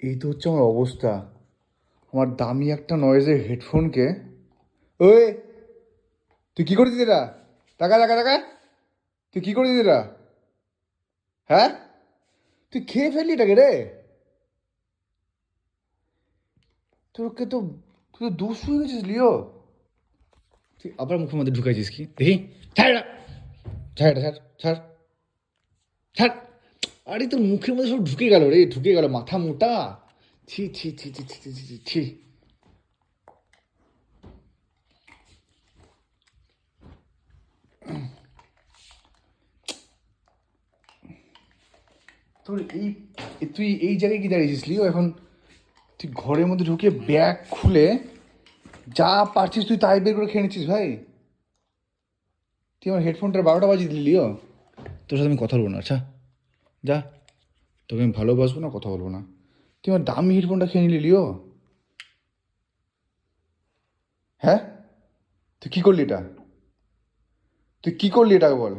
এই তো হচ্ছে আমার অবস্থা। আমার দামি একটা নয়েজের হেডফোনকে, ওই তুই কি করেছিস এটা? টাকা টাকা টাকা, তুই কি করেছিস এটা? হ্যাঁ, তুই খেয়ে ফেললি এটাকে রে? তোকে তো, তুই তো দুষ্টু হয়ে গেছিস লিও। তুই আবার মুখের মধ্যে ঢুকাইছিস কি দেখি? ছাড় এটা, ছাড় এটা, ছাড় ছাড় ছাড়। আরে তোর মুখের মধ্যে সব ঢুকে গেল রে, ঢুকে গেল, মাথা মোটা। ছি ছি ছি ছি ছি ছি ছি ছি। তোর তুই এই জায়গায় কি দাঁড়িয়েছিস লিও এখন? তুই ঘরের মধ্যে ঢুকে ব্যাগ খুলে যা পারছিস তুই তাই বের করে খেয়ে নিচ্ছিস ভাই। তুই আমার হেডফোনটার 12টা বাজিয়ে দিলি লিও। তোর সাথে আমি কথা বলবো না, আচ্ছা যা। তোকে আমি ভালোবাসবো না, কথা বলবো না। তুই আমার দামি হেডফোনটা খেয়ে নিলি লিও। হ্যাঁ, তুই কী করলি এটা? তুই কী করলি এটা বল।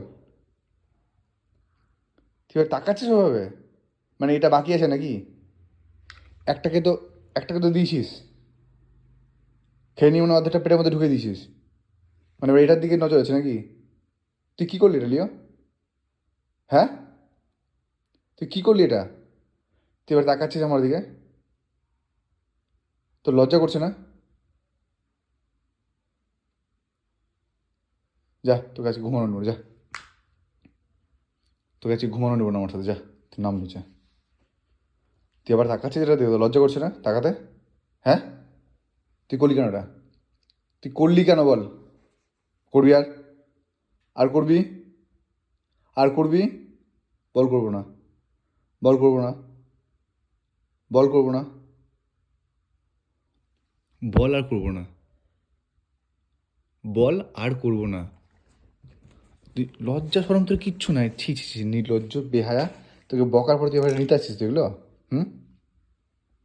তুই এবার তাকাচ্ছিস ওভাবে, মানে এটা বাকি আছে নাকি? একটাকে তো, একটাকে তো দিয়েছিস, খেয়ে নিয়ে মনে হয় অর্ধেকটা পেটের মধ্যে ঢুকে দিয়েছিস। মানে এবার এটার দিকে নজর আছে নাকি? তুই কী করলি এটা লিও? হ্যাঁ, তুই কী করলি এটা? তুই এবার তাকাচ্ছিস আমার দিকে, তোর লজ্জা করছে না? যা, তোর কাছে ঘুমানো নেবো, যা। তোর কাছে ঘুমানো নেবো না আমার সাথে, যা। তুই নাম নিচে। তুই আবার তাকাচ্ছিস এটা দিকে, লজ্জা করছে না তাকাতে? হ্যাঁ, তুই করলি কেন এটা? তুই করলি কেন বল? করবি আর? আর করবি? আর করবি? বল করবো না, বল করবো না, বল করবো না, বল আর করবো না, বল আর করবো না। তুই লজ্জা সরম তোর কিচ্ছু নাই, ছি ছি ছি, নির্লজ্জ বেহায়া। তোকে বকার পর তুই এবার নিতে আসছিস তুই এগুলো? হুম।